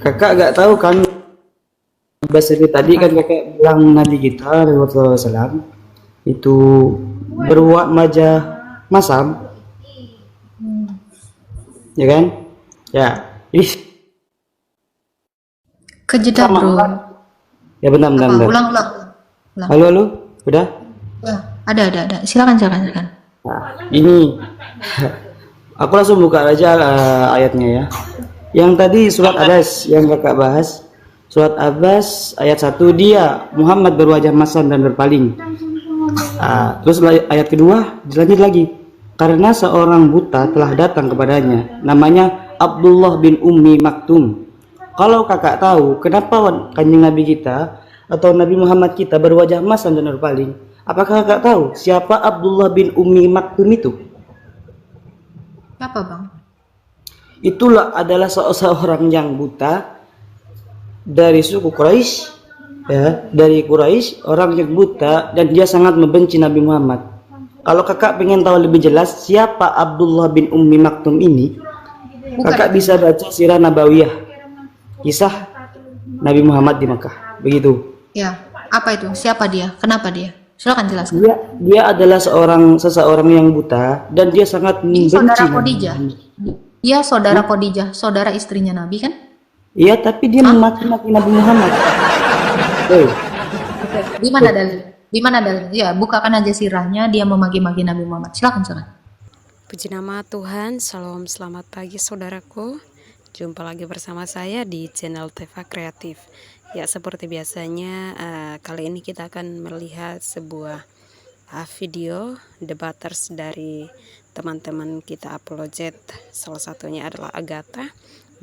Kakak gak tahu kan bahasa tadi kan kakak bilang Nabi kita Rasulullah SAW itu berwajah masam, ya kan? Ya, ini Kejeda sama bro. kan? Ya bentar, bentar, Apa? bentar. Ulang. Halo, halo, udah? Ya, ada. Silakan. Nah, ini aku langsung buka aja ayatnya ya. Yang tadi surat Abbas yang kakak bahas, surat Abbas ayat 1, dia Muhammad berwajah masam dan berpaling. Terus ayat kedua dilanjut lagi, karena seorang buta telah datang kepadanya, namanya Abdullah bin Ummi Maktum. Kalau kakak tahu kenapa kanjeng Nabi kita atau Nabi Muhammad kita berwajah masam dan berpaling, apakah kakak tahu siapa Abdullah bin Ummi Maktum itu? Apa bang? Itulah adalah seorang yang buta dari suku Quraisy, ya, dari Quraisy, orang yang buta, dan dia sangat membenci Nabi Muhammad. Kalau kakak pengen tahu lebih jelas siapa Abdullah bin Ummi Maktum ini, kakak bisa baca Sirah Nabawiyah, kisah Nabi Muhammad di Makkah, begitu. Ya, apa itu? Siapa dia? Kenapa dia? Silakan jelaskan. Dia adalah seseorang yang buta dan dia sangat Ini membenci saudara Nabi Khadijah. Muhammad. Dia saudara Khadijah, saudara istrinya Nabi kan? Iya, tapi dia memaki-maki Nabi Muhammad. Hey. Di mana dalil? Di mana dalil? Ya, bukakan aja sirahnya, dia memaki-maki Nabi Muhammad. Silakan. Puji nama Tuhan, salam selamat pagi saudaraku. Jumpa lagi bersama saya di channel Teva Kreatif. Ya, seperti biasanya kali ini kita akan melihat sebuah video debaters dari teman-teman kita apologet. Salah satunya adalah Agatha,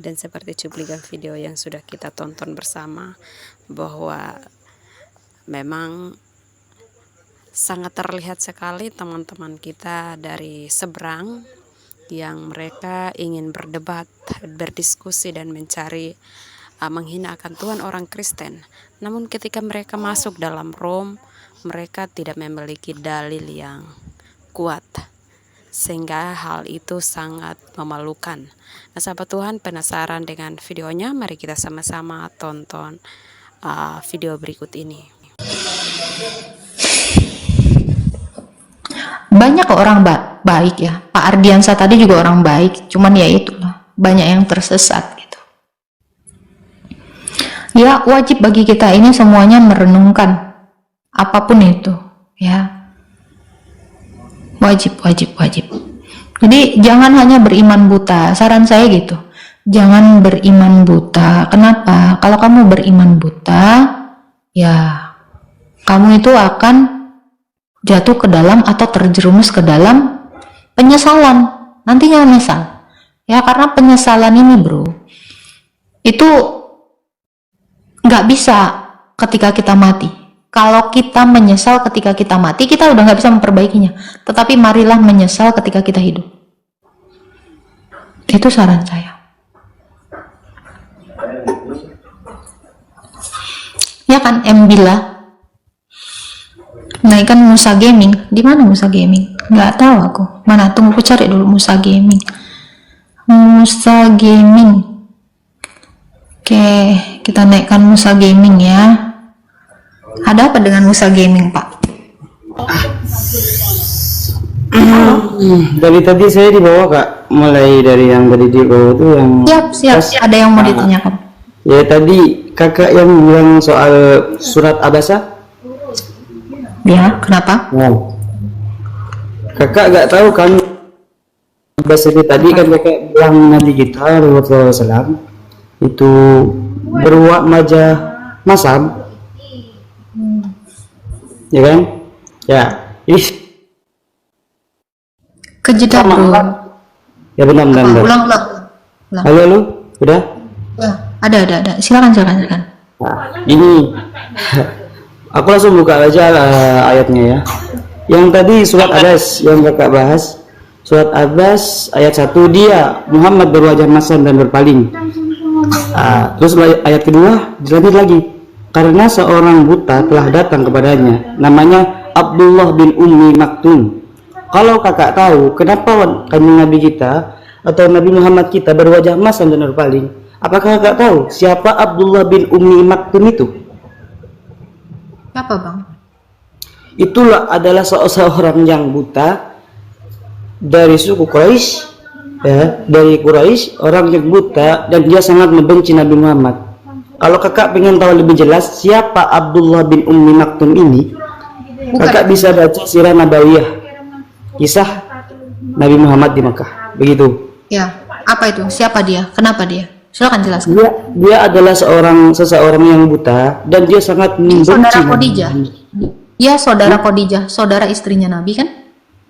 dan seperti cuplikan video yang sudah kita tonton bersama, bahwa memang sangat terlihat sekali teman-teman kita dari seberang yang mereka ingin berdebat, berdiskusi, dan mencari menghinakan Tuhan orang Kristen. Namun ketika mereka masuk dalam Rom, mereka tidak memiliki dalil yang kuat, sehingga hal itu sangat memalukan. Nah, sahabat Tuhan, penasaran dengan videonya? Mari kita sama-sama tonton video berikut ini. Banyak orang baik ya. Pak Ardiansa tadi juga orang baik, cuman ya itulah, banyak yang tersesat gitu. Ya, wajib bagi kita ini semuanya merenungkan apapun itu, ya. Wajib. Jadi jangan hanya beriman buta. Saran saya gitu. Jangan beriman buta. Kenapa? Kalau kamu beriman buta, ya kamu itu akan jatuh ke dalam atau terjerumus ke dalam penyesalan. Nantinya menyesal. Ya, karena penyesalan ini bro, itu nggak bisa ketika kita mati. Kalau kita menyesal ketika kita mati, kita udah nggak bisa memperbaikinya. Tetapi marilah menyesal ketika kita hidup. Itu saran saya. Ya kan, Mbila naikkan Musa Gaming. Di mana Musa Gaming? Nggak tahu aku. Mana? Tunggu aku cari dulu Musa Gaming. Musa Gaming. Oke, kita naikkan Musa Gaming ya. Ada apa dengan Musa Gaming, Pak? Dari tadi saya dibawa kak, mulai dari yang tadi dibawa itu yang Siap. Ada yang mau ditanyakan? ya tadi kakak yang bilang soal surat Abasa. Ya, kenapa? Wow. Kakak gak tahu kan bahasa tadi kan kakak bilang Nabi kita Rasulullah SAW itu berwajah masam, ya kan? Ya, Kejeda sama bro. kan? Ya benar. Apa? Ulang. Halo, halo, udah? Ya, ada. Silakan. Nah, ini aku langsung buka aja ayatnya ya. Yang tadi surat Abbas yang kakak bahas, surat Abbas ayat 1, dia Muhammad berwajah masam dan berpaling. Terus ayat kedua dilanjut lagi, karena seorang buta telah datang kepadanya, namanya Abdullah bin Ummi Maktum. Kalau kakak tahu kenapa kanjeng Nabi kita atau Nabi Muhammad kita berwajah masam dan berpaling, Apakah kakak tahu siapa Abdullah bin Ummi Maktum itu? Apa bang? Itulah adalah seorang yang buta dari suku Quraisy, ya, dari Quraisy, orang yang buta, dan dia sangat membenci Nabi Muhammad. Kalau kakak pengen tahu lebih jelas siapa Abdullah bin Ummi Maktum ini, kakak bisa baca Sirah Nabawiyah, kisah Nabi Muhammad di Makkah. Begitu. Ya, apa itu? Siapa dia? Kenapa dia? Silakan jelaskan. Dia adalah seseorang yang buta dan dia sangat membenci Saudara Nabi Khadijah. Muhammad. Dia saudara Khadijah, saudara istrinya Nabi kan?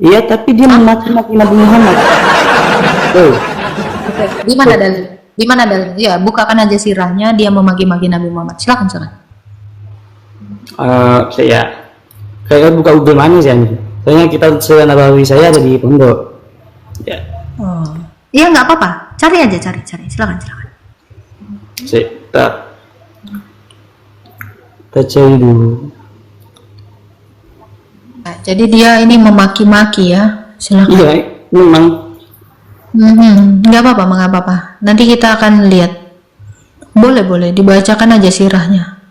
Iya, tapi dia memaki-maki Nabi Muhammad. Oh. Di mana dalil? Di mana dalil? Ya, bukakan aja sirahnya, dia memaki-maki Nabi Muhammad. Silakan, silakan. Saya kayak buka Google mana sih ini? Soalnya kita Sirah Nabawi saya ada di pondok. Ya. Oh. Iya, nggak apa-apa. Cari aja, cari. Silakan, silakan. Kita cari dulu. Nah, jadi dia ini memaki-maki ya. Silakan. Iya, memang. Nggak apa-apa, nggak apa-apa. Nanti kita akan lihat. Boleh, dibacakan aja sirahnya.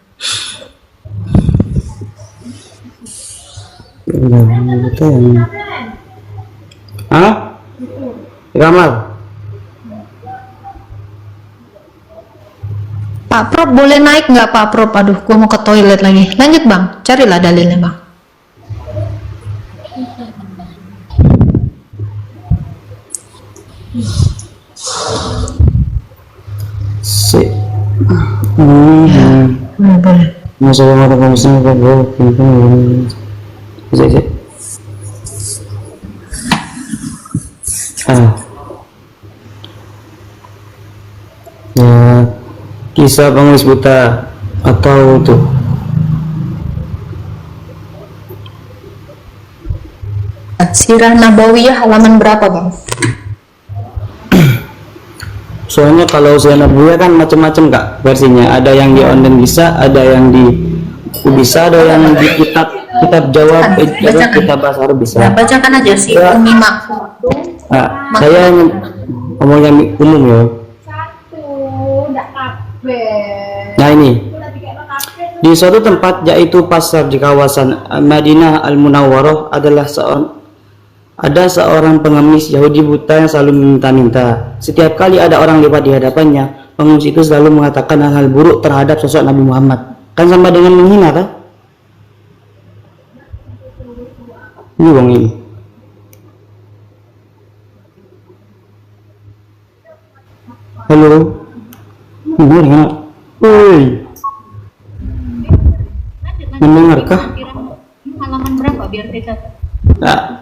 Hah? Kamar. Pak Prof boleh naik nggak Pak Prof? Aduh, gua mau ke toilet lagi. Lanjut bang, carilah dalilnya bang. Boleh. Masalah orang Muslim kan bisa. Ya, kisah pengemis buta atau itu Sirah Nabawiyah halaman berapa bang? soalnya kalau Sirah Nabawiyah kan macam-macam kak versinya, ada yang di online bisa, ada yang di buku bisa, ada yang di kitab jawab, kitab bahasa Arab bisa. Nah, bacakan aja sih Umi Maktum. Saya ngomongnya umum ya. Nah ini di suatu tempat yaitu pasar di kawasan Madinah Al-Munawwarah ada seorang pengemis Yahudi buta yang selalu meminta-minta. Setiap kali ada orang lewat di hadapannya, pengemis itu selalu mengatakan hal-hal buruk terhadap sosok Nabi Muhammad. Kan sama dengan menghina kan? Ini bang ini. Halo. Gimana? Woi. Mendengarkah? Halaman berapa biar saya catat? Nah,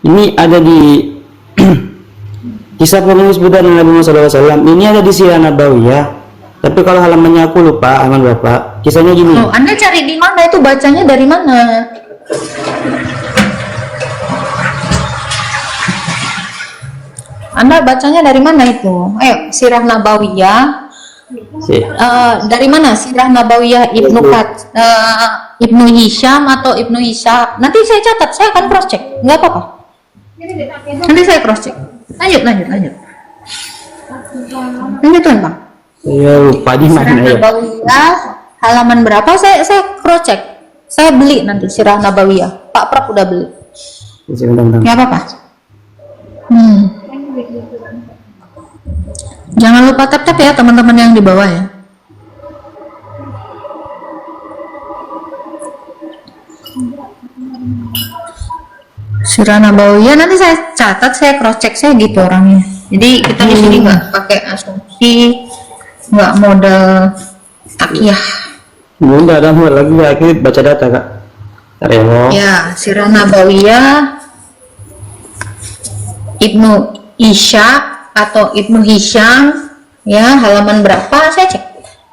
ini ada di kisah pengemis buta dan Nabi Muhammad SAW. Ini ada di Sirah Nabawiyah. Tapi kalau halamannya aku lupa halaman berapa. Kisahnya gini. Oh, Anda cari di mana itu, bacanya dari mana? Anda bacanya dari mana itu? Ayo, Sirah Nabawiyah. Dari mana Sirah Nabawiyah Ibnu Hisham atau Ibnu Ishaq? Nanti saya catat, saya akan cross check, nggak apa-apa. Nanti saya cross check. Lanjut bang. Saya lupa di mana Sirah ya. Nabawiyah halaman berapa? Saya cross check. Saya beli nanti Sirah Nabawiyah. Pak Prof udah beli. Nggak apa-apa. Jangan lupa tap-tap ya teman-teman yang di bawah ya. Sirah Nabawiyah nanti saya catat, saya cross check, saya gitu orangnya. Jadi kita di sini nggak pakai asumsi, nggak modal takiyah. Bunda ada mau lagi lagi baca data kak. Ya, Sirah Nabawiyah Ibnu Ishaq atau Ibnu Hisham ya, halaman berapa saya cek.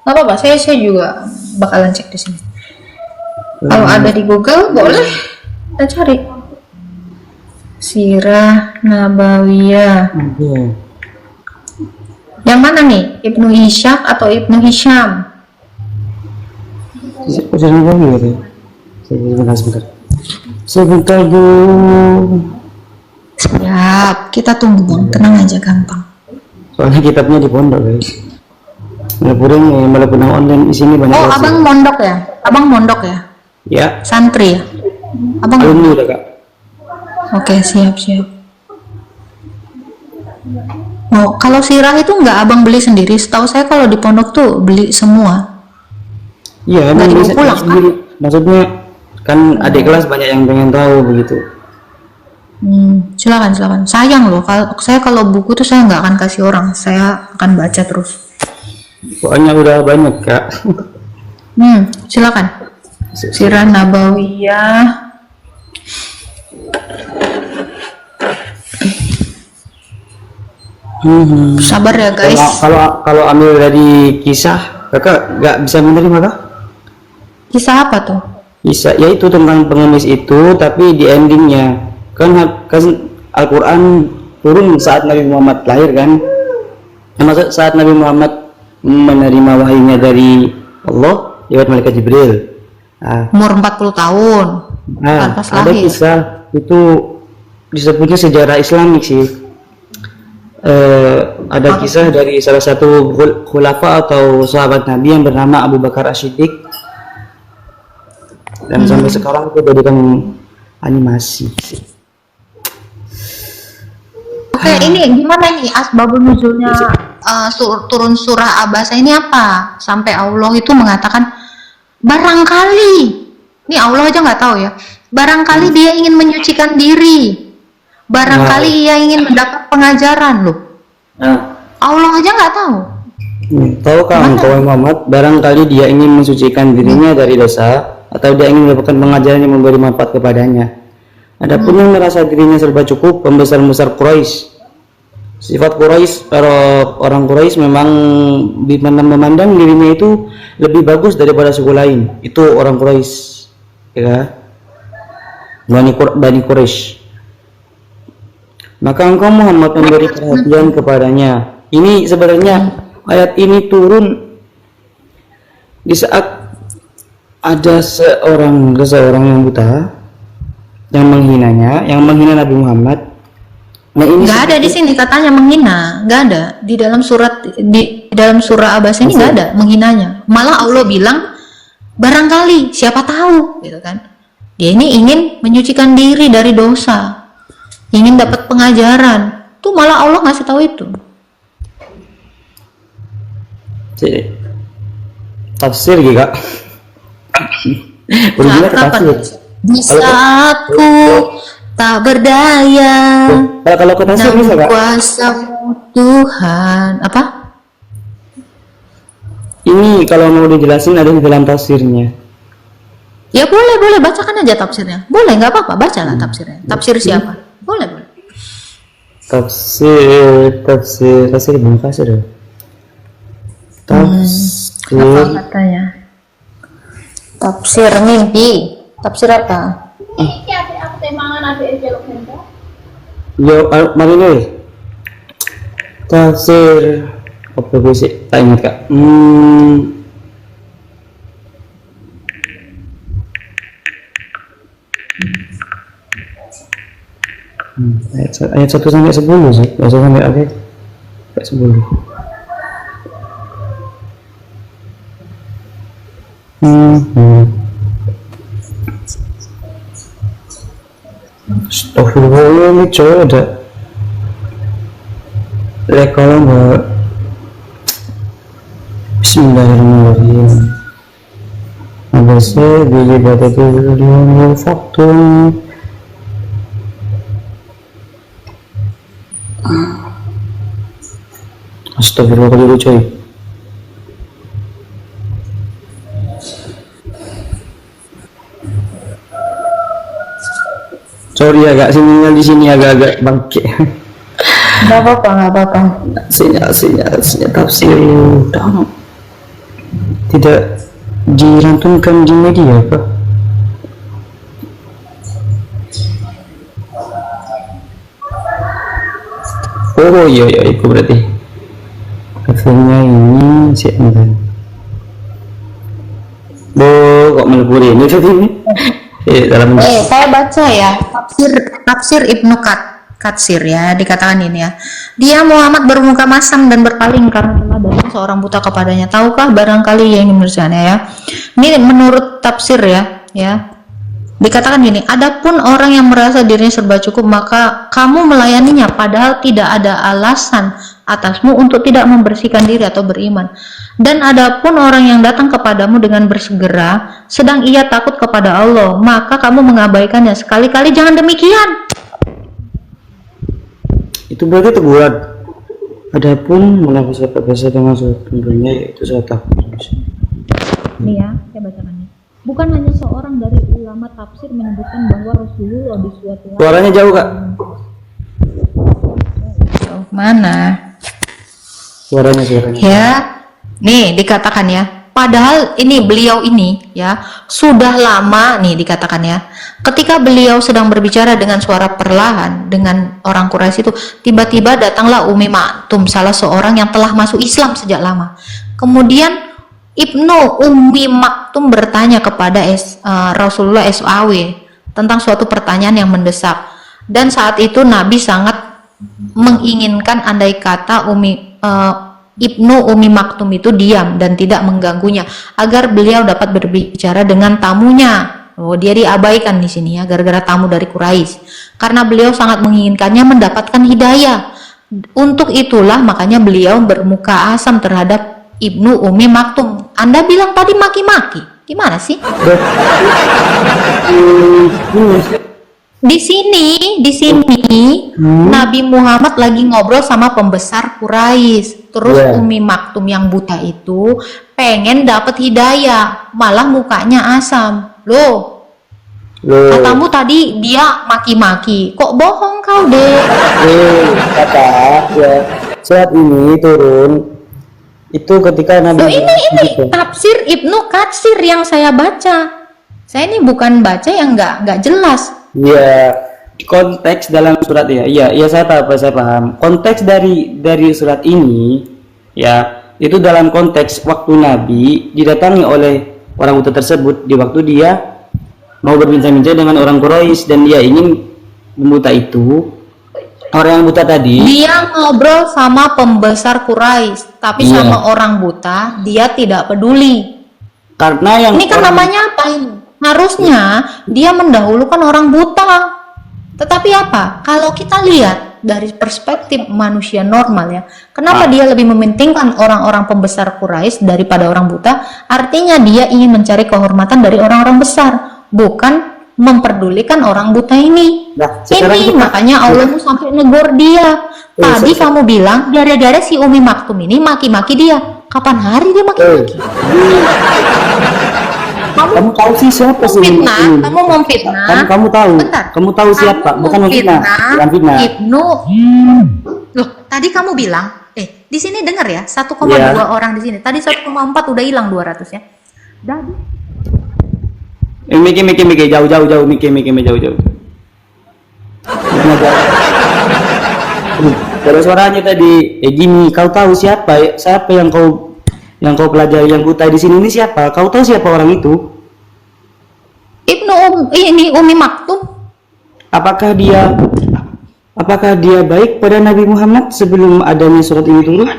Nggak apa-apa, saya juga bakalan cek di sini. Kalau ada di Google boleh kita cari Sirah Nabawiyah. Yang mana nih, Ibnu Ishaq atau Ibnu Hisham? Sirah Nabawiyah. Sebentar dulu. Siap, kita tunggu bang, tenang aja, gampang. Soalnya kitabnya di pondok guys. Walaupun online di sini banyak Oh, kelas. abang mondok ya? Abang mondok ya? Ya, Santri ya? Abang alumni udah Kak. Oke, siap. Oh, kalau sirah itu nggak abang beli sendiri? Setahu saya kalau di pondok tuh beli semua. Iya, Nggak emang dibawa bisa pulang, sendiri. Maksudnya kan adik kelas banyak yang pengen tahu begitu. Silakan. Sayang loh, kalau buku tuh saya nggak akan kasih orang, saya akan baca terus. Soalnya udah banyak Kak. Silakan. Sirah Nabawiyah. Sabar ya guys. Kalau ambil dari kisah, Kakak nggak bisa menerima Kak? Kisah apa tuh? Kisah yaitu tentang pengemis itu, tapi di endingnya kan Al-Quran turun saat Nabi Muhammad lahir kan? Maksud saat Nabi Muhammad menerima wahyunya dari Allah lewat malaikat Jibril. Umur 40 tahun. Bukan pas Ada lahir. kisah itu disebutnya sejarah Islamik sih. Ada kisah dari salah satu khulafa atau sahabat Nabi yang bernama Abu Bakar As-Siddiq, dan sampai sekarang itu jadikan animasi. Oke, ini gimana nih asbabun nuzulnya turun surah Abasa ini apa? Sampai Allah itu mengatakan barangkali, ini Allah aja nggak tahu ya. Barangkali dia ingin menyucikan diri, barangkali ia ingin mendapat pengajaran loh. Allah aja nggak tahu. Tahukah engkau Muhammad, barangkali dia ingin mensucikan dirinya dari dosa, atau dia ingin mendapatkan pengajaran yang memberi manfaat kepadanya. Adapun yang merasa dirinya serba cukup, pembesar-pembesar Quraisy. Sifat Quraisy, orang Quraisy memang memandang dirinya itu lebih bagus daripada suku lain. Itu orang Quraisy, ya, Bani Quraisy. Maka engkau Muhammad memberi perhatian kepadanya. Ini sebenarnya ayat ini turun di saat ada seorang yang buta yang menghina Nabi Muhammad. Nah, ini Nggak ada di sini katanya menghina, nggak ada di dalam surah Abasa ini, nggak ada menghinanya. Malah Allah bilang barangkali, siapa tahu, gitu kan? Dia ini ingin menyucikan diri dari dosa, ingin dapat pengajaran. Tuh malah Allah ngasih tahu itu. Tafsir gitu Kak. Berbeda tafsir. Di saatku tak berdaya, Kalau ke tafsir bisa Kak? kuasamu Tuhan. Apa? Ini kalau mau dijelasin ada di dalam tafsirnya. Ya boleh bacakan aja tafsirnya. Boleh, nggak apa-apa, bacalah tafsirnya. Tafsir siapa? Boleh. Tafsir Ibnu Katsir ya? Tafsir Apa katanya? Tafsir mimpi. Tafsir apa? Yo, mari nih. Tafsir apa gue sih? Tak ingat Kak. Ayat 1 sampai 10 sih. Ayat 1 sampai akhir. Ayat 10. Astagfirullah, ini cowok ada kalau nggak Bismillahirrahmanirrahim. Abasa bili batatu faktum. Astagfirullah kali itu coy. Sorry agak sinyal di sini agak-agak bangkit. Nggak apa-apa. Sinyal tafsir tidak dilantunkan di media Pak. Oh iya itu berarti tafsirnya ini sih enggak. Kok meleburi ini tadi? Saya baca ya, tafsir Ibnu Katsir ya, dikatakan ini ya. Dia Muhammad bermuka masam dan berpaling karena telah datang seorang buta kepadanya. Tahukah barangkali yang ingin menuliskannya ya. Ini menurut tafsir ya. Dikatakan gini, adapun orang yang merasa dirinya serba cukup maka kamu melayaninya padahal tidak ada alasan atasmu untuk tidak membersihkan diri atau beriman. Dan adapun orang yang datang kepadamu dengan bersegera sedang ia takut kepada Allah, maka kamu mengabaikannya. Sekali-kali jangan demikian. Itu berarti teguran. Adapun menafsir biasa dengan tentunya yaitu saya takut. Nih ya, saya bacakan nih. Bukan hanya seorang dari ulama tafsir menyebutkan bahwa Rasulullah di suatu waktu. Suaranya jauh, Kak. Jauh mana? Suaranya. Ya, nih dikatakan ya. Padahal ini beliau ini ya sudah lama nih dikatakan ya. Ketika beliau sedang berbicara dengan suara perlahan dengan orang Quraisy itu, tiba-tiba datanglah Ummi Maktum, salah seorang yang telah masuk Islam sejak lama. Kemudian Ibnu Ummi Maktum bertanya kepada Rasulullah SAW tentang suatu pertanyaan yang mendesak. Dan saat itu Nabi sangat menginginkan andai kata Ibnu Ummi Maktum itu diam dan tidak mengganggunya agar beliau dapat berbicara dengan tamunya. Oh, dia diabaikan di sini ya gara-gara tamu dari Quraisy. Karena beliau sangat menginginkannya mendapatkan hidayah. Untuk itulah makanya beliau bermuka asam terhadap Ibnu Ummi Maktum. Anda bilang tadi maki-maki. Gimana sih? Di sini Nabi Muhammad lagi ngobrol sama pembesar Quraisy. Terus Ummi Maktum yang buta itu pengen dapat hidayah, malah mukanya asam. Loh. Katamu tadi dia maki-maki. Kok bohong kau, Dek? Kata ya. Saat ini turun itu ketika Nabi ini tafsir Ibnu Katsir yang saya baca. Saya ini bukan baca yang nggak jelas. Iya, konteks dalam surat ya. Iya saya paham. Konteks dari surat ini ya, itu dalam konteks waktu Nabi didatangi oleh orang buta tersebut di waktu dia mau berbincang-bincang dengan orang Quraisy dan dia ingin membuta itu. Orang yang buta tadi dia ngobrol sama pembesar Quraisy, tapi sama orang buta dia tidak peduli. Karena yang ini kan namanya apa ini? Harusnya dia mendahulukan orang buta. Tetapi apa? Kalau kita lihat dari perspektif manusia normal ya, kenapa dia lebih mementingkan orang-orang pembesar Quraisy daripada orang buta? Artinya dia ingin mencari kehormatan dari orang-orang besar, bukan memperdulikan orang buta ini. Nah, ini makanya Allah sampai negor dia. Tadi kamu bilang gara-gara si Ummi Maktum ini maki-maki dia. Kapan hari dia maki-maki? Kamu tahu sih siapa sih? Kamu memfitnah. Kamu tahu. Bentar. Kamu tahu siapa? Bukan memfitnah. Bukan fitnah. Ibnu. Loh, tadi kamu bilang, di sini dengar ya, 1,2 orang di sini. Tadi 1,4 udah hilang 200 ya. Jadi Miki jauh jauh. Kalau suaranya tadi gini, kau tahu siapa yang kau pelajari yang buta di sini ini siapa? Kau tahu siapa orang itu? Ummi Maktum. Apakah dia baik pada Nabi Muhammad sebelum adanya surat ini turun?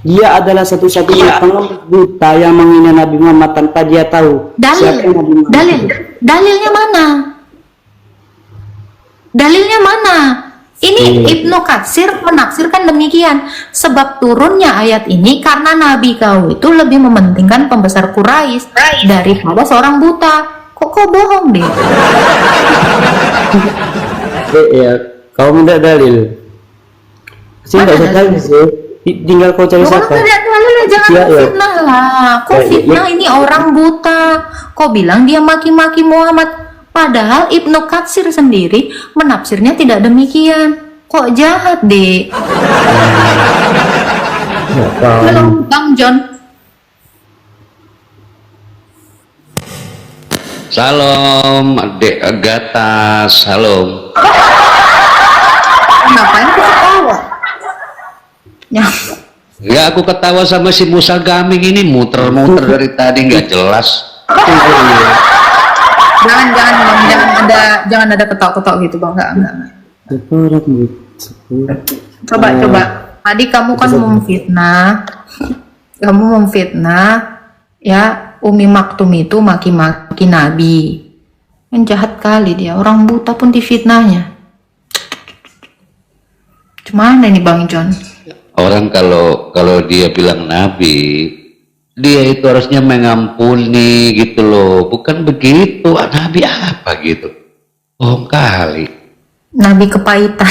Dia adalah satu-satunya pengemis buta yang menghina Nabi Muhammad tanpa dia tahu. Dalilnya mana? Ini Ibnu Katsir menafsirkan demikian. Sebab turunnya ayat ini karena Nabi kau itu lebih mementingkan pembesar Quraisy daripada seorang buta. Kok bohong deh? Ya, kau minta dalil. Tidak usah dalil sih. Tinggal kau cari siapa? Jangan fitnah lah. Kok fitnah ini orang buta? Kok bilang dia maki-maki Muhammad? Padahal Ibnu Katsir sendiri menafsirnya tidak demikian. Kok jahat deh? Belum Bang John. Salam adik Agatha, salam. Ngapain kau ketawa? Ya aku ketawa sama si Musa Gaming ini muter-muter dari tadi nggak jelas. jangan ada ketok-ketok gitu bang, enggak. Separat sepuluh. Coba. Tadi kamu kan memfitnah, ya Umi Maktum itu maki-maki Nabi. Yang jahat kali dia, orang buta pun difitnahnya. Cuman ini Bang John? Orang kalau dia bilang Nabi, dia itu harusnya mengampuni gitu loh, bukan begitu. Nabi apa gitu? Oh kali. Nabi kepahitan.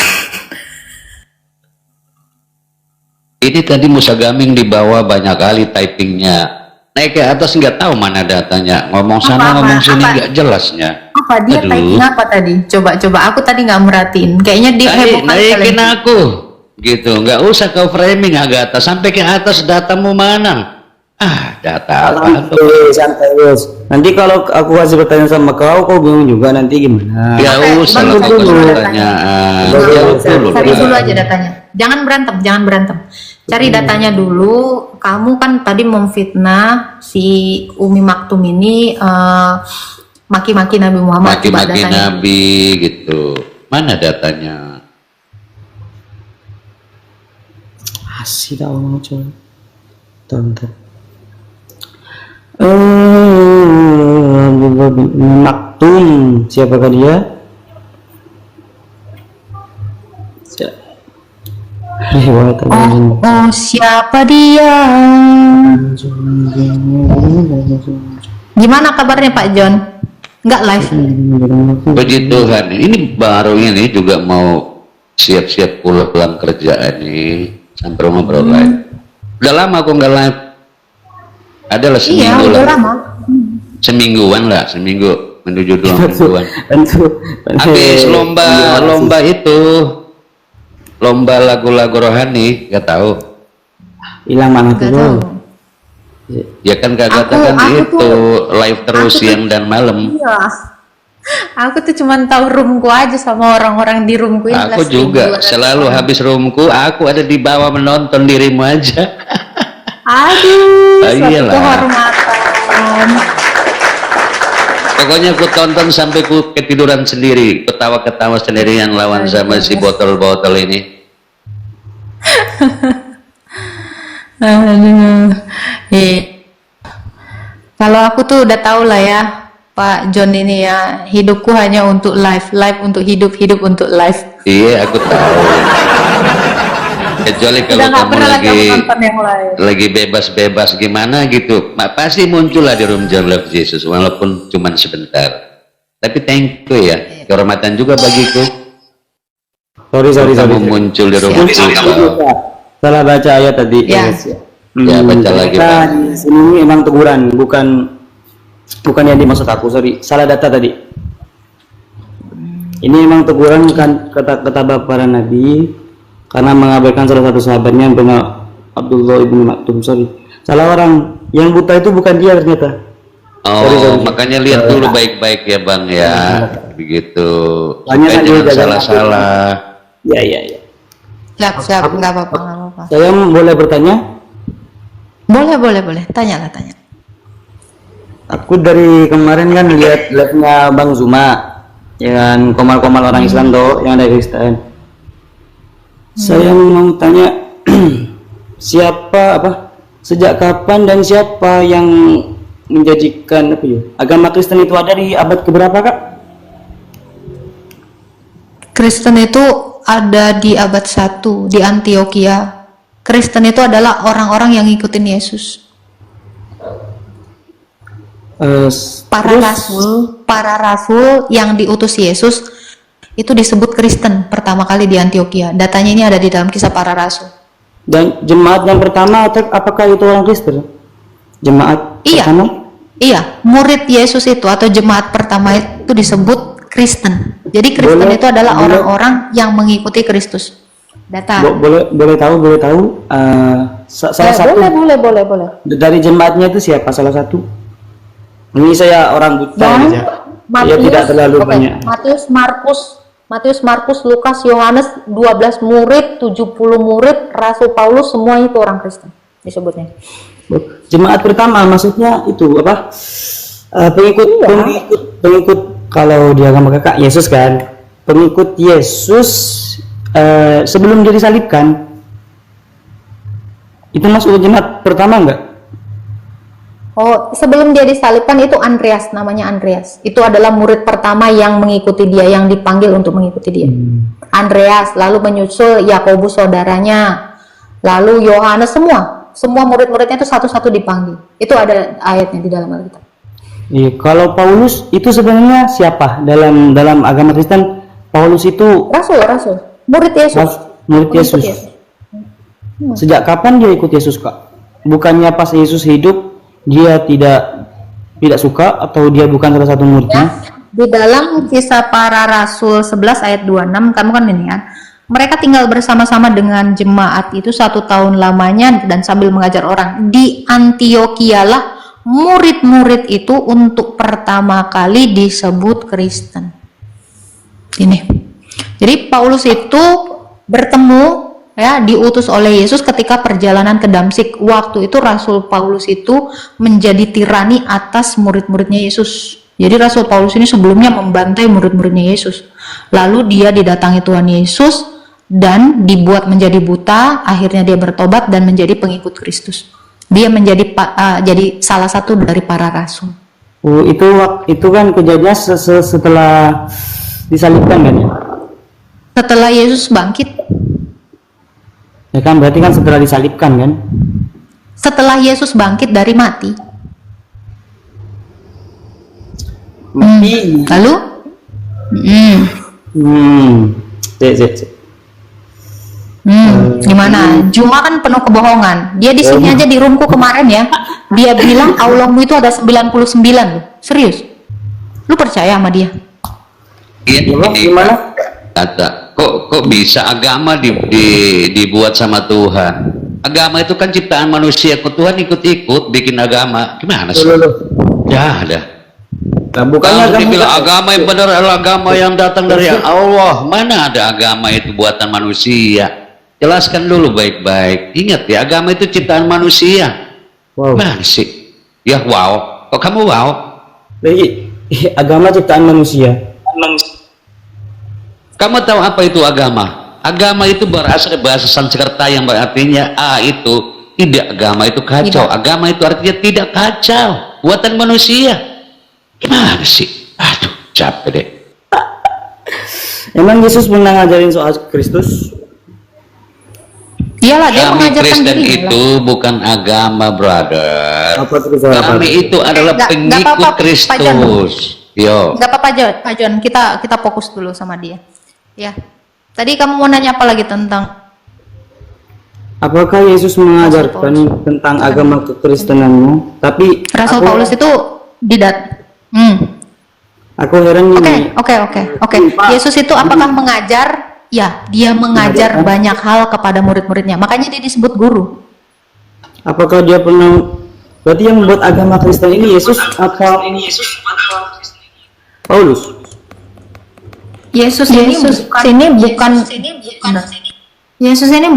Ini tadi Musa Gaming di bawah banyak kali typingnya. Naik ke atas nggak tahu mana datanya. Ngomong sana ngomong sini nggak jelasnya. Apa dia typing apa tadi? Coba. Aku tadi nggak merhatiin. Kayaknya dia heboh kali. Naikin aku. Gitu. Nggak usah kau framing Agatha. Sampai ke atas datamu mana? Data apa? Santai bos. Nanti kalau aku kasih pertanyaan sama kau bingung juga nanti gimana? Ya usah lah kau kasih pertanyaan. Cari dulu aja datanya. Jangan berantem. Cari datanya dulu. Kamu kan tadi memfitnah si Umi Maktum ini maki-maki Nabi Muhammad. Maki-maki Nabi gitu. Mana datanya? Asih tak mau coba. Tonton. Maktum, siapakah dia? Siapa dia? Gimana kabarnya Pak John? Nggak live? Puji Tuhan, ini baru ini juga mau siap-siap pulang kerjaan nih, sampai rumah baru live. Udah lama aku nggak live. Adalah seminggu udah lah. lama. Seminggu menuju 2 mingguan. Habis lomba itu, lomba lagu-lagu rohani, nggak tahu. Hilang mana tuh? Ya kan kagak kan itu live terus siang dan malam. Iya. Aku tuh cuman tahu roomku aja sama orang-orang di roomku. Aku juga selalu habis roomku, aku ada di bawah menonton dirimu aja. Aduh, suatu kehormatan. Pokoknya aku tonton sampai ku ketiduran sendiri, ketawa-ketawa sendirian lawan sama si botol-botol ini. Kalau aku tuh udah tahu lah ya, Pak John ini ya, hidupku hanya untuk live untuk hidup untuk live. Iya, aku tahu. Kecuali kalau kamu lagi bebas-bebas gimana gitu, pasti muncul lah di room John Love Jesus walaupun cuma sebentar. Tapi thank you ya, kehormatan juga bagiku. Sorry. Muncul di room Salah baca ayat tadi. Ya. Ya baca lagi Pak. Di sini emang teguran, bukan yang dimaksud aku. Sorry, salah data tadi. Ini emang teguran kan kata para nabi. Karena mengabaikan salah satu sahabatnya yang bernama Abdullah ibnu Maktum. Sorry, salah orang. Yang buta itu bukan dia ternyata. Sorry. Makanya lihat dulu baik-baik ya Bang ya. Begitu. Supaya jangan salah-salah. Ya. Siap, nggak apa-apa. Saya boleh bertanya? Boleh. Tanya. Aku dari kemarin kan lihat live-nya Bang Zuma, ya kan, komal-komal orang Islam tuh, yang dari Kristen. Saya mau tanya sejak kapan dan siapa yang menjadikan agama Kristen itu ada di abad keberapa Kak? Kristen itu ada di abad 1 di Antioquia. Kristen itu adalah orang-orang yang ngikutin Yesus. Para rasul yang diutus Yesus itu disebut Kristen pertama kali di Antioquia. Datanya ini ada di dalam Kisah Para Rasul. Dan jemaat yang pertama apakah itu orang Kristen? Jemaat pertama? Iya, murid Yesus itu atau jemaat pertama itu disebut Kristen. Jadi Kristen itu adalah orang-orang yang mengikuti Kristus. Data. Boleh tahu salah satu. Boleh. Dari jemaatnya itu siapa salah satu? Ini saya orang buta aja. Ya tidak terlalu banyak. Matius, Markus, Lukas, Yohanes, 12 murid, 70 murid, Rasul Paulus, semua itu orang Kristen disebutnya. Jemaat pertama maksudnya itu apa? Pengikut pengikut kalau di agama kakak Yesus kan, pengikut Yesus sebelum dia disalibkan itu masuk jemaat pertama enggak? Oh, sebelum dia disalibkan itu Andreas, namanya Andreas. Itu adalah murid pertama yang mengikuti dia, yang dipanggil untuk mengikuti dia. Andreas, lalu menyusul Yakobus saudaranya, lalu Yohanes, semua murid-muridnya itu satu-satu dipanggil. Itu ada ayatnya di dalam Alkitab. Iya, kalau Paulus itu sebenarnya siapa dalam agama Kristen? Paulus itu Rasul, murid Yesus. Murid Yesus. Sejak kapan dia ikut Yesus, Kak? Bukannya pas Yesus hidup dia tidak suka atau dia bukan salah satu muridnya? Di dalam Kisah Para Rasul 11 ayat 26, kamu kan ini kan, mereka tinggal bersama-sama dengan jemaat itu 1 tahun lamanya dan sambil mengajar orang. Di Antiokhia lah murid-murid itu untuk pertama kali disebut Kristen. Ini. Jadi Paulus itu bertemu, ya, diutus oleh Yesus ketika perjalanan ke Damsik. Waktu itu Rasul Paulus itu menjadi tirani atas murid-muridnya Yesus. Jadi Rasul Paulus ini sebelumnya membantai murid-muridnya Yesus. Lalu dia didatangi Tuhan Yesus dan dibuat menjadi buta. Akhirnya dia bertobat dan menjadi pengikut Kristus. Dia menjadi jadi salah satu dari para rasul. Oh, itu kan kejadian setelah disalibkan kan ya? Setelah Yesus bangkit. Ya kan, berarti kan setelah disalibkan kan? Setelah Yesus bangkit dari mati. Lalu? Gimana? Juma kan penuh kebohongan. Dia di sini aja di roomku kemarin ya. Dia bilang Allahmu itu ada 99 loh. Serius? Lu percaya sama dia? Gimana? Kata, kok bisa agama dibuat sama Tuhan? Agama itu kan ciptaan manusia, kok Tuhan ikut-ikut bikin agama? Gimana sih? Ya ada. Nah, bukannya agama yang benar adalah agama yang datang dari Allah. Mana ada agama itu buatan manusia? Jelaskan dulu baik-baik. Ingat ya, agama itu ciptaan manusia. Wow. Mana sih? Ya wow. Kok kamu wow? Agama ciptaan manusia. Kamu tahu apa itu agama? Agama itu berasal dari bahasa Sanskerta yang artinya itu tidak, agama itu kacau. Tidak. Agama itu artinya tidak kacau, buatan manusia. Gimana sih? Aduh, capek deh. Emang Yesus pernah ngajarin soal Kristus? Iyalah, dia mengajarkan Kristen diri. Itu bukan agama, brother. Kami itu adalah pengikut Kristus. Yo. Gak apa-apa Pak John, kita fokus dulu sama dia. Ya. Tadi kamu mau nanya apa lagi tentang? Apakah Yesus mengajarkan tentang agama kekristenanmu? Tapi Rasul Paulus itu Aku heran nih. Oke. Yesus itu apakah mengajar? Ya, dia mengajar banyak hal kepada murid-muridnya. Makanya dia disebut guru. Apakah dia pernah? Berarti yang membuat agama Kristen ini Yesus apa? Paulus. Yesus ini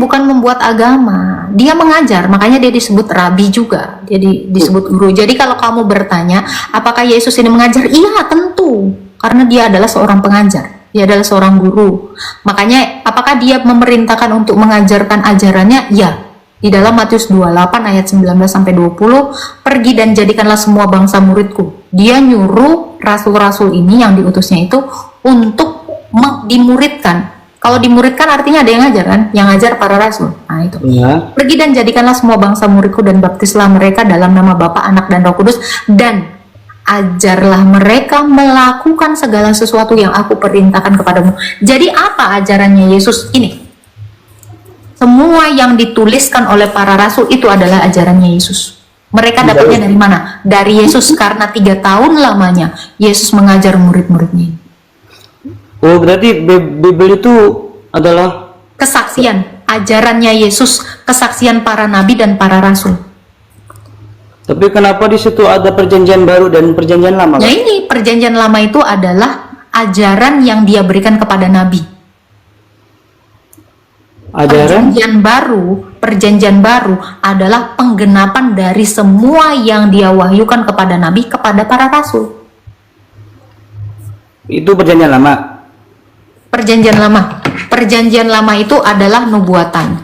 bukan membuat agama, dia mengajar, makanya dia disebut rabi juga, jadi disebut guru. Jadi kalau kamu bertanya apakah Yesus ini mengajar, iya tentu, karena dia adalah seorang pengajar, dia adalah seorang guru. Makanya apakah dia memerintahkan untuk mengajarkan ajarannya? Ya, di dalam Matius 28 ayat 19 sampai 20, pergi dan jadikanlah semua bangsa muridku. Dia nyuruh rasul-rasul ini yang diutusnya itu untuk dimuridkan. Kalau dimuridkan artinya ada yang ngajar kan? Yang ngajar para rasul. Nah itu. Ya. Pergi dan jadikanlah semua bangsa muridku dan baptislah mereka dalam nama Bapa, Anak dan Roh Kudus, dan ajarlah mereka melakukan segala sesuatu yang aku perintahkan kepadamu. Jadi apa ajarannya Yesus ini? Semua yang dituliskan oleh para rasul itu adalah ajarannya Yesus. Mereka dapatnya dari mana? Dari Yesus, karena 3 tahun lamanya Yesus mengajar murid-muridnya. Oh, berarti Bible itu adalah kesaksian, ajarannya Yesus, kesaksian para nabi dan para rasul. Tapi kenapa di situ ada perjanjian baru dan perjanjian lama? Ya ini perjanjian lama itu adalah ajaran yang dia berikan kepada nabi. Perjanjian baru adalah penggenapan dari semua yang dia wahyukan kepada nabi, kepada para rasul. Itu perjanjian lama. Perjanjian lama. Perjanjian lama itu adalah nubuatan.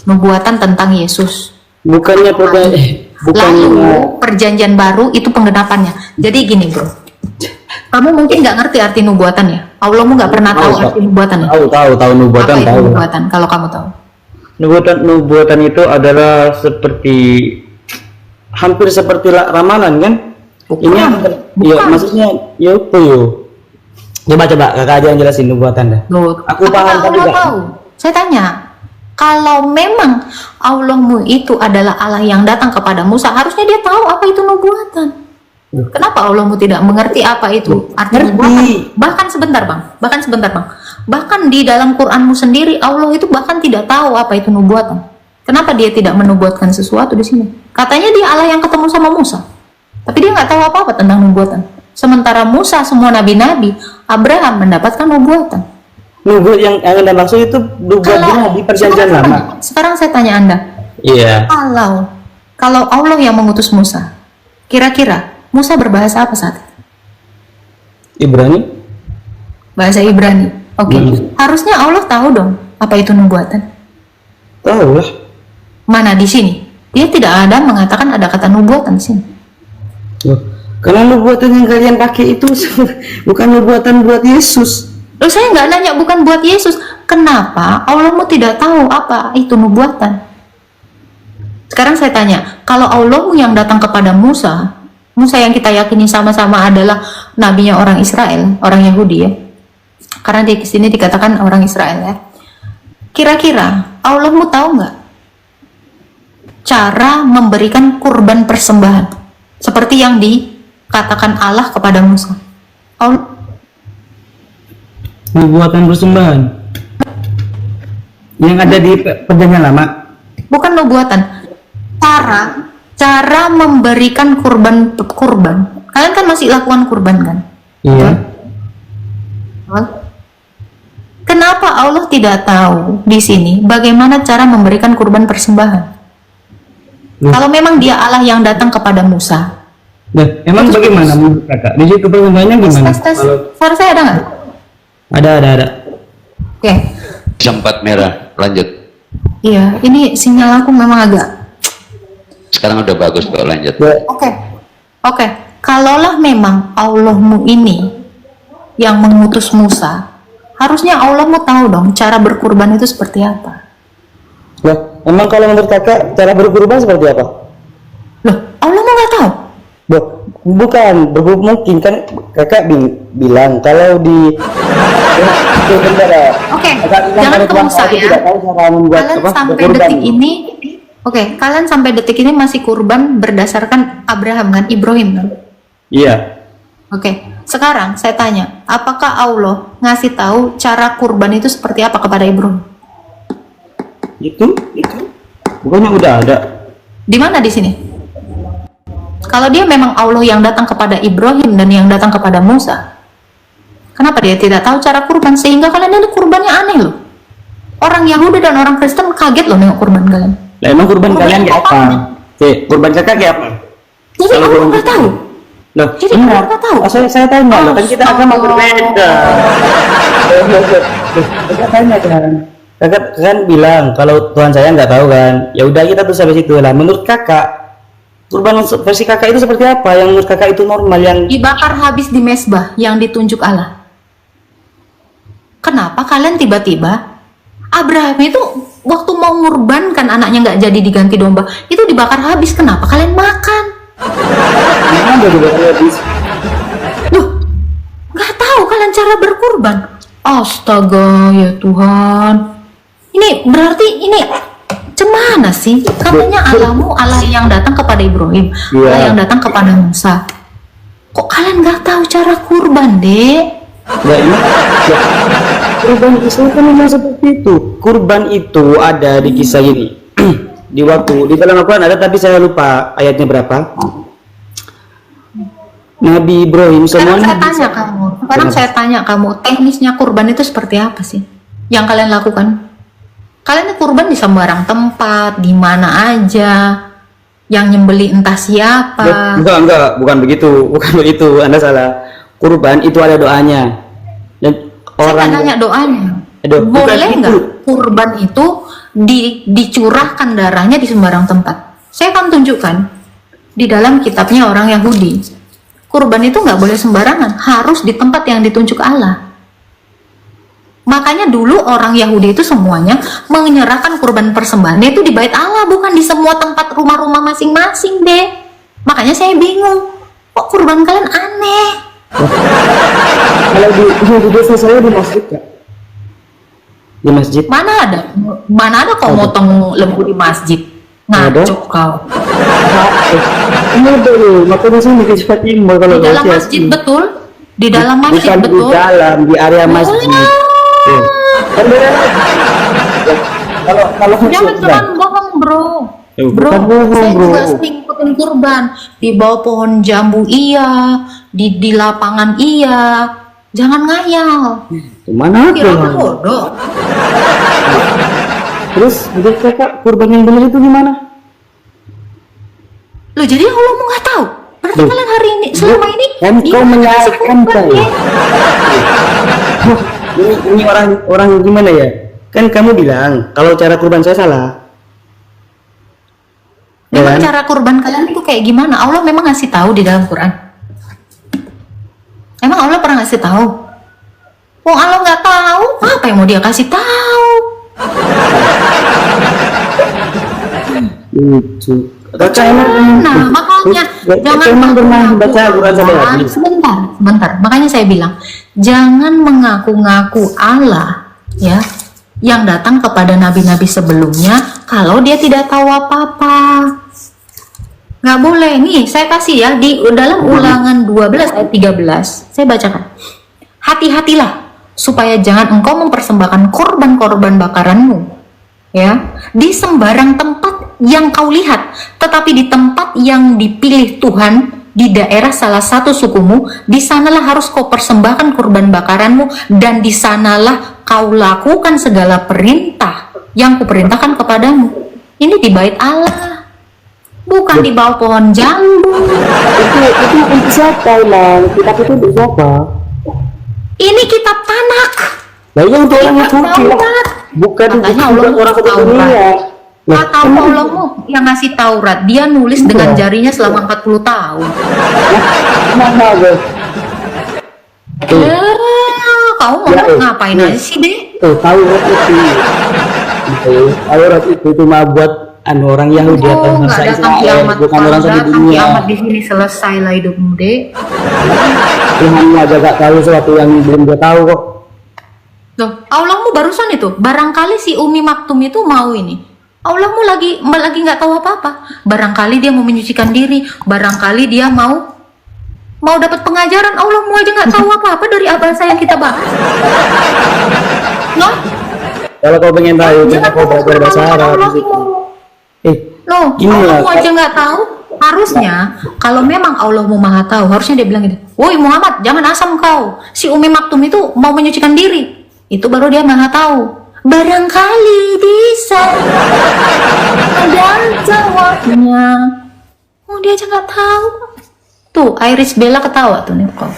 Nubuatan tentang Yesus. Bukannya bukannya Lalu perjanjian baru itu penggenapannya. Jadi gini bro, kamu mungkin nggak ngerti arti nubuatan ya. Allahmu nggak pernah tahu arti nubuatan ya. tahu nubuatan, Apa itu tahu. nubuatan? Kalau kamu tahu. Nubuatan itu adalah seperti hampir seperti ramalan kan? Bukan. Ini ya Bukan. maksudnya ya apa yo? Coba kakak aja yang jelasin nubuatan dah. Loh, Aku apakah paham tapi Allah nggak. tahu? Saya tanya, kalau memang Allahmu itu adalah Allah yang datang kepada Musa, harusnya dia tahu apa itu nubuatan. Kenapa Allahmu tidak mengerti apa itu arti Ngerti. nubuatan? Bahkan sebentar bang, bahkan di dalam Quranmu sendiri Allah itu bahkan tidak tahu apa itu nubuatan. Kenapa dia tidak menubuatkan sesuatu di sini? Katanya dia Allah yang ketemu sama Musa, tapi dia nggak tahu apa-apa tentang nubuatan. Sementara Musa, semua nabi-nabi, Abraham mendapatkan nubuatan. Nubuat yang Anda maksud itu nubuat di perjanjian lama. Sekarang saya tanya Anda, Iya. kalau Allah yang mengutus Musa, kira-kira Musa berbahasa apa saat itu? Ibrani? Bahasa Ibrani. Oke. Harusnya Allah tahu dong apa itu nubuatan. Tahu lah. Mana di sini? Dia tidak ada mengatakan ada kata nubuatan di sini. Loh, karena nubuatan yang kalian pakai itu bukan nubuatan buat Yesus. Loh, saya nggak nanya bukan buat Yesus. Kenapa Allahmu tidak tahu apa itu nubuatan? Sekarang saya tanya, kalau Allahmu yang datang kepada Musa, Musa yang kita yakini sama-sama adalah nabinya orang Israel, orang Yahudi ya. Karena di sini dikatakan orang Israel ya. Kira-kira Allahmu tahu nggak cara memberikan kurban persembahan seperti yang dikatakan Allah kepada Musa? Nubuatan persembahan yang ada di perjanjian lama. Bukan nubuatan, cara memberikan kurban. Kalian kan masih lakukan kurban kan? Iya. Kenapa Allah tidak tahu di sini bagaimana cara memberikan kurban persembahan? Kalau memang dia Allah yang datang kepada Musa. Nah, emang bagaimana menurut kakak? Di situ persembahannya gimana? Tes. Suara saya ada nggak? Ada. Oke. Sempat merah, lanjut. Iya, ini sinyal aku memang agak. Sekarang udah bagus kok, lanjut. Oke. Kalaulah memang Allahmu ini yang mengutus Musa, harusnya Allahmu tahu dong cara berkurban itu seperti apa. Nah, emang kalau menurut kakak cara berkurban seperti apa? Loh, Allahmu nggak tahu? Loh, bukan, mungkin kan kakak bilang kalau di Oke, jangan ke Musa ya. Kalian sampai detik ini, kalian sampai detik ini masih kurban berdasarkan Abraham kan, Ibrahim kan? Iya. Oke, sekarang saya tanya, apakah Allah ngasih tahu cara kurban itu seperti apa kepada Ibrahim? Itu bukannya udah ada. Di mana di sini? Kalau dia memang Allah yang datang kepada Ibrahim dan yang datang kepada Musa, kenapa dia tidak tahu cara kurban sehingga kalian ini kurbannya aneh loh? Orang Yahudi dan orang Kristen kaget loh nengok kurban kalian. Lah emang kurban kalian kayak apa? Kurban kakak kayak apa? Jadi Kalau Allah nggak tahu. Loh, Jadi benar. Allah nggak tahu. Saya tanya loh, kan kita agama berbeda. Kakak tanya kan. Kakak kan bilang kalau Tuhan saya nggak tahu kan. Ya udah kita tuh sampai situ lah. Menurut kakak, kurban versi kakak itu seperti apa? Yang menurut kakak itu normal yang Dibakar habis di mesbah yang ditunjuk Allah. Kenapa kalian tiba-tiba Abraham itu waktu mau ngurbankan anaknya nggak jadi diganti domba itu dibakar habis? Kenapa kalian makan? ada juga habis. Loh, nggak tahu kalian cara berkurban? Astaga ya Tuhan. Ini berarti ini cemana sih? Katanya Allahmu Allah yang datang kepada Ibrahim, Iya. Allah yang datang kepada Musa. Kok kalian nggak tahu cara kurban, Dek? Ya, ini ya. Kurban Islam kan memang seperti itu. Kurban itu ada di kisah ini. Di dalam Al-Quran ada tapi saya lupa ayatnya berapa. Nabi Ibrahim semuanya. Sekarang saya tanya kamu, teknisnya kurban itu seperti apa sih yang kalian lakukan? Kalian ini kurban di sembarang tempat, di mana aja, yang nyembeli entah siapa. Bukan begitu, Anda salah. kurban itu ada doanya. Dan Saya orang nggak nanya doanya. Aduh, bukan Boleh itu. nggak kurban itu dicurahkan darahnya di sembarang tempat? Saya akan tunjukkan di dalam kitabnya orang Yahudi. Kurban itu nggak boleh sembarangan, harus di tempat yang ditunjuk Allah. Makanya dulu orang Yahudi itu semuanya menyerahkan kurban persembahannya itu di bait Allah, bukan di semua tempat rumah-rumah masing-masing deh. Makanya saya bingung, kok kurban kalian aneh? Kalau di desa saya di masjid Kak. Di masjid. Mana ada kau motong lembu di masjid? Ngaco kau. Ini dulu, makanya saya bikin sifat imbal kalau Di dalam saya masjid sih. betul? Di dalam masjid Bukan betul? di dalam, di area masjid. Tuh. Kan beda. Kalau Jangan jangan bohong bro. Bro, bukan bohong, saya bro. juga sering ikutin kurban di bawah pohon jambu iya, di lapangan iya. Jangan ngayal. Mana Kira tuh? bodoh. Terus menurut kakak kurban yang benar itu gimana? Loh jadi Allah mau nggak tahu? Berarti Loh. kalian hari ini selama ini Kan dia kau ngasih menyalahkan kurban, saya. ya? Ini orang gimana ya? Kan kamu bilang kalau cara kurban saya salah. Ya Memang kan? cara kurban kalian itu kayak gimana? Allah memang ngasih tahu di dalam Quran. Emang Allah pernah ngasih tahu? Wong Allah nggak tahu, apa yang mau dia kasih tahu? Itu. Kakak emang Nah, makanya jangan emang pernah ngaku-ngaku baca Quran sampai Allah. habis. Sebentar. Makanya saya bilang, jangan mengaku-ngaku Allah, ya, yang datang kepada nabi-nabi sebelumnya kalau dia tidak tahu apa-apa. Nggak boleh. Nih, saya kasih ya di dalam Ulangan 12 ayat 13. Saya bacakan. Hati-hatilah supaya jangan engkau mempersembahkan korban-korban bakaranmu, ya, di sembarang tempat yang kau lihat, tetapi di tempat yang dipilih Tuhan, di daerah salah satu sukumu, di sanalah harus kau persembahkan kurban bakaranmu, dan di sanalah kau lakukan segala perintah yang kuperintahkan kepadamu. Ini di bait Allah, bukan di bawah pohon jambu. Itu untuk siapa lah? Kitab itu untuk siapa? Ini kitab Tanak. Nah iya untuk orang yang Kitab suci lah. Taurat. Bukan Katanya untuk Allah orang satu Taurat. dunia. Nah, Kata Allahmu yang ngasih Taurat, dia nulis dengan jarinya selama 40 tahun. mana guys? Kamu mau Ya, ngapain nih. aja sih, Dek? Tuh Taurat itu. Taurat itu cuma buat orang Yahudi atau Oh, nggak bangsa datang Israel, kiamat. bukan Kalau orang satu datang dunia. kiamat di sini selesai lah hidupmu, Dek. Tuhan aja gak tahu sesuatu yang belum dia tahu kok. Loh, Allahmu barusan itu, barangkali si Umi Maktum itu mau ini. Allahmu lagi nggak tahu apa-apa. Barangkali dia mau menyucikan diri, barangkali dia mau dapat pengajaran. Allahmu aja nggak tahu apa-apa dari bahasa yang kita bahas. Noh, Kalau kau pengen tahu, jangan kau belajar bahasa Arab di situ. Loh, Gini lah, Allahmu aja nggak tahu. Harusnya kalau memang Allahmu maha tahu, harusnya dia bilang gitu. Woi Muhammad, jangan asam kau. Si Umi Maktum itu mau menyucikan diri. Itu baru dia maha tahu. Barangkali bisa ada jawabnya. Oh dia aja nggak tahu. Tuh Iris Bella ketawa tuh nih kau.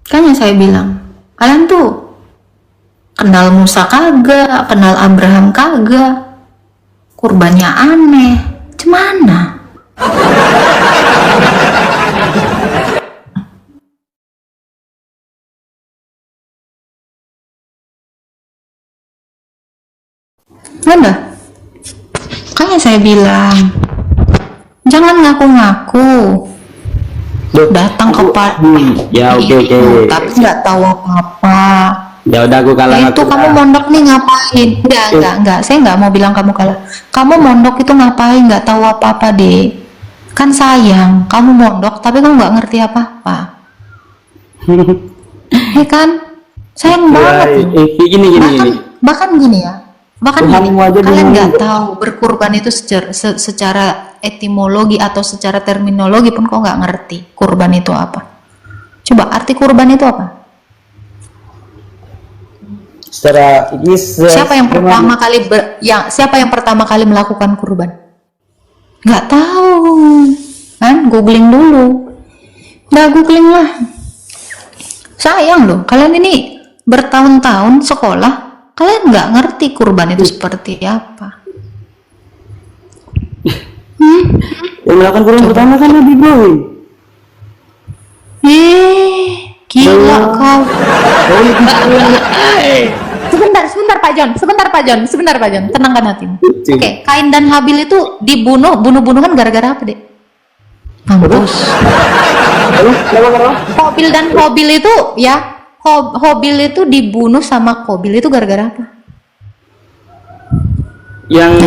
Kan yang saya bilang, kalian tuh kenal Musa kagak, kenal Abraham kagak, kurbannya aneh, cemana? Ada. Makanya saya bilang, jangan ngaku-ngaku. Datang ke Ya oke. tapi nggak tahu apa-apa. Ya udah aku kalah. Itu kamu mondok nih ngapain? Enggak. Saya nggak mau bilang kamu kalah. Kamu mondok itu ngapain? Nggak tahu apa-apa deh. Kan sayang, kamu mondok tapi kamu nggak ngerti apa-apa. Kan? Sayang banget. Gini. Bahkan gini ya. Bahkan Tuhan gini, mau aja kalian bingung. nggak tahu berkurban itu secara etimologi atau secara terminologi pun kau nggak ngerti kurban itu apa. Coba arti kurban itu apa? Secara ini Siapa yang pertama kali melakukan kurban? Nggak tahu. kan? Googling dulu. Udah googling lah. Sayang loh, kalian ini bertahun-tahun sekolah, kalian nggak ngerti kurban itu seperti apa. Yang melakukan kurban pertama kan Nabi Ibrahim. Gila kau. Sebentar Pak John, tenangkan hatimu. Oke, Kain dan Habil itu bunuh-bunuhan gara-gara apa, Dek? Mampus. Habil dan Habil itu ya, Habil itu dibunuh sama Qabil itu gara-gara apa? Yang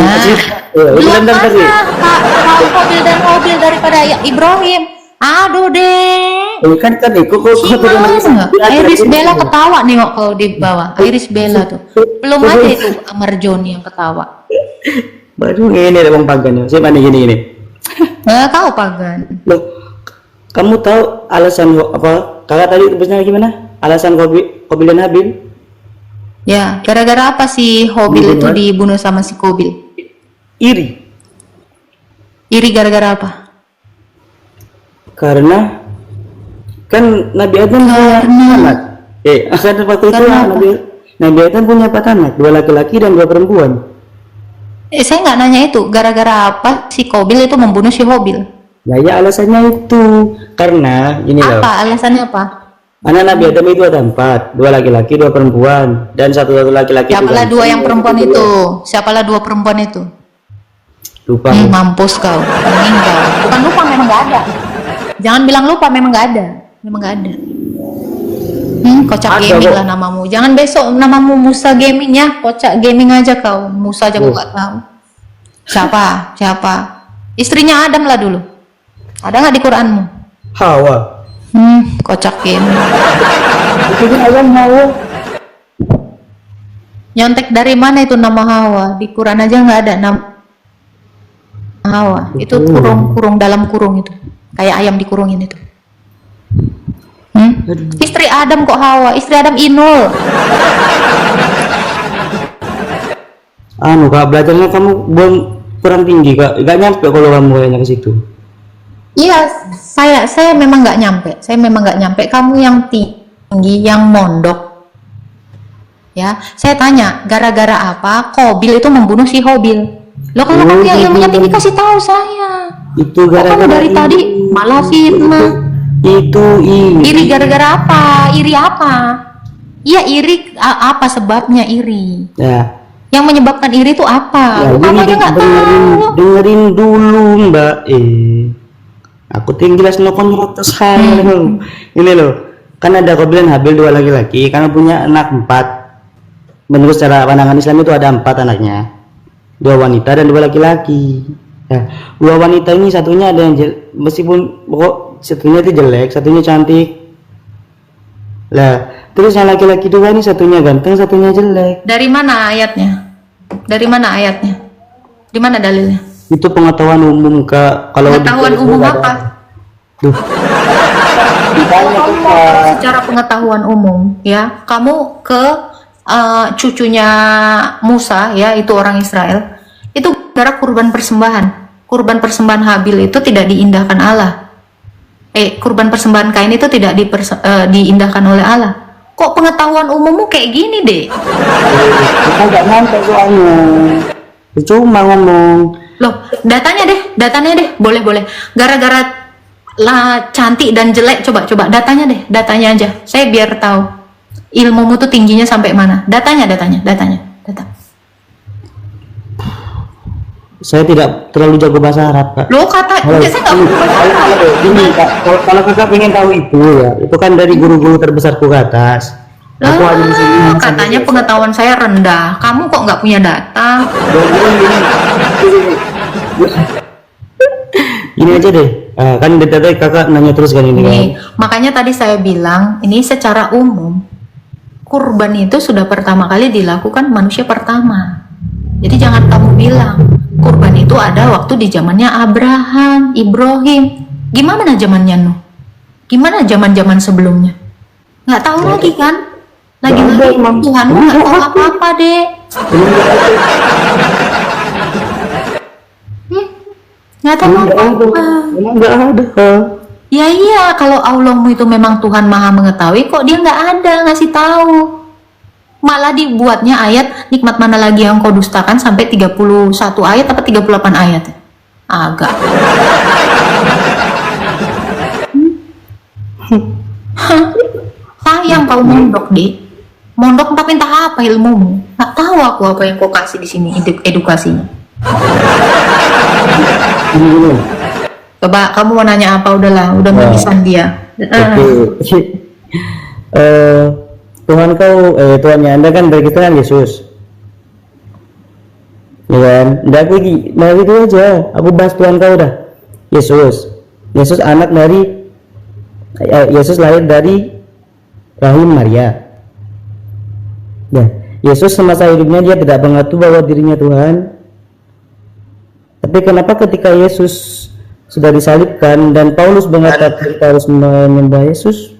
Belum mana Habil dan Habil daripada Ibrahim. Aduh deh. kan ikut Iris Bella ketawa nih kok kalau di bawah. Iris Bella tuh. Belum ada itu Marjoni yang ketawa. Baru ini ada bang Pagan ya. Siapa nih gini. Kau Pagan. Loh, kamu tahu alasan apa? Kakak tadi terusnya gimana? Alasan Qabil dan Habil? Ya, gara-gara apa sih Habil itu dibunuh sama si Qabil? Iri. Iri gara-gara apa? Karena kan Nabi Adam punya anak. Akan waktu itu Nabi Adam punya 4 anak, 2 laki-laki dan 2 perempuan. Saya nggak nanya itu. Gara-gara apa si Qabil itu membunuh si Habil? Ya alasannya itu karena ini loh. Apa alasannya apa? Anak Nabi Adam itu ada 4, 2 laki-laki, 2 perempuan, dan satu laki-laki. Siapalah 2 yang perempuan itu? Siapalah 2 perempuan itu? Lupa. Mampus kau, meninggal. Bukan lupa, memang nggak ada. Jangan bilang lupa, memang nggak ada. Memang nggak ada. Kocak gaming lah namamu. Jangan besok namamu Musa Gaming ya. Kocak gaming aja kau. Musa aja gua nggak tahu. Siapa? Istrinya Adam lah dulu. Ada nggak di Quranmu? Hawa. Kocak gaming. Itu Adam Hawa. Nyontek dari mana itu nama Hawa? Di Quran aja nggak ada nama Hawa. Itu kurung dalam kurung itu. Kayak ayam dikurungin itu. Istri Adam kok Hawa? Istri Adam Inul. Kak, belajarnya kamu belum kurang tinggi kak. Gak nyampe kalau kamu kayaknya ke situ. Iya, saya memang nggak nyampe. Saya memang nggak nyampe. Kamu yang tinggi, yang mondok. Ya, saya tanya, gara-gara apa Qabil itu membunuh si Habil? Lo kalau kamu yang ilmunya tinggi kasih tahu saya. Itu gara-gara kamu dari tadi malah fitnah. Itu iri gara-gara apa? Iri apa? Iya, iri apa sebabnya iri? Ya. Yang menyebabkan iri itu apa? Ya, Kamu aja nggak tahu. Dengerin dulu Mbak. Aku tinggal no kontratas hal. Ini loh. Kan ada Qabil dan Habil 2 laki-laki. Karena punya anak 4. Menurut secara pandangan Islam itu ada 4 anaknya. 2 wanita dan 2 laki-laki. Ya, 2 wanita ini satunya ada yang meskipun pokok satunya itu jelek, satunya cantik. Lah, terus yang laki-laki 2 ini satunya ganteng, satunya jelek. Dari mana ayatnya? Dari mana ayatnya? Di mana dalilnya? Itu pengetahuan umum Kak. Kalau pengetahuan umum apa? Secara pengetahuan umum ya, kamu ke cucunya Musa ya, itu orang Israel. Itu gara kurban persembahan Habil itu tidak diindahkan Allah. Kurban persembahan Kain itu tidak diindahkan oleh Allah. Kok pengetahuan umummu kayak gini deh? Kita nggak nyampe soalnya. Cuma ngomong. Loh, datanya deh, boleh. Gara-gara cantik dan jelek, coba datanya aja. Saya biar tahu ilmumu tuh tingginya sampai mana. Datanya. Saya tidak terlalu jago bahasa Arab, Kak. Lo saya nggak bahasa Arab. Ini Kak, kalau Kakak pengen tahu itu ya, itu kan dari guru-guru terbesarku ke atas. Aku ada di sini. Katanya pengetahuan saya rendah. Kamu kok nggak punya data? Ini aja deh. Kan dari tadi Kakak nanya terus kan ini. Kan? Makanya tadi saya bilang, ini secara umum kurban itu sudah pertama kali dilakukan manusia pertama. Jadi jangan kamu bilang kurban itu ada waktu di zamannya Abraham, Ibrahim. Gimana zamannya Nuh? Gimana zaman-zaman sebelumnya? Nggak tahu lagi kan? Lagi-lagi Tuhan nggak tahu apa-apa deh. Nggak Ternyata mau Enggak ada. apa? Emang enggak ada. Ya iya, kalau Allahmu itu memang Tuhan Maha Mengetahui, kok dia nggak ada ngasih tahu. Malah dibuatnya ayat nikmat mana lagi yang kau dustakan sampai 31 ayat apa 38 ayat. Agak. Sayang kau mondok, Dek. Mondok tapi entah apa ilmumu. Nggak tahu aku apa yang kau kasih di sini edukasinya. Ini. Coba kamu mau nanya apa? Udahlah, udah mimisan dia. Oke. Tuhan Tuhannya Anda kan dari kita kan Yesus. Ya kan? Udah aku itu aja. Aku bahas Tuhan kau dah. Yesus. Yesus anak dari Yesus lahir dari rahim Maria. Ya, Yesus semasa hidupnya dia tidak mengaku bahwa dirinya Tuhan. Tapi kenapa ketika Yesus sudah disalibkan dan Paulus mengatakan kita harus menyembah Yesus,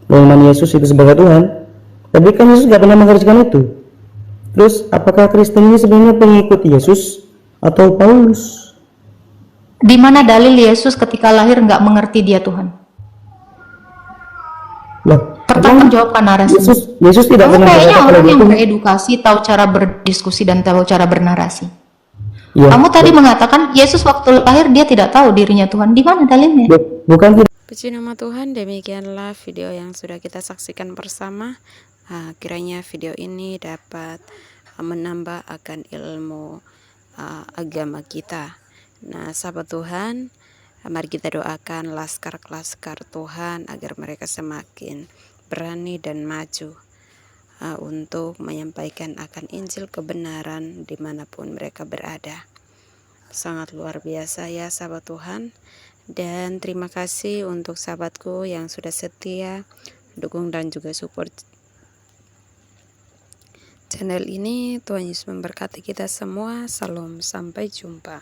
mengenai Yesus itu sebagai Tuhan, tapi kan Yesus nggak pernah mengajarkan itu. Terus apakah Kristen ini sebenarnya pengikut Yesus atau Paulus? Di mana dalil Yesus ketika lahir nggak mengerti dia Tuhan? Lah, Pertanggungjawabkan narasi. Yesus tidak Kamu pernah kayaknya berkata orang kalau yang dia beredukasi, tahu cara berdiskusi dan tahu cara bernarasi. Ya, Kamu tadi mengatakan Yesus waktu lahir dia tidak tahu dirinya Tuhan. Di mana dalilnya? bukan tidak. Puji nama Tuhan, demikianlah video yang sudah kita saksikan bersama. Kiranya video ini dapat menambah akan ilmu agama kita. Nah, sahabat Tuhan, mari kita doakan laskar-laskar Tuhan agar mereka semakin berani dan maju untuk menyampaikan akan Injil kebenaran dimanapun mereka berada. Sangat luar biasa ya sahabat Tuhan. Dan terima kasih untuk sahabatku yang sudah setia dukung dan juga support channel ini. Tuhan Yesus memberkati kita semua. Salam, sampai jumpa.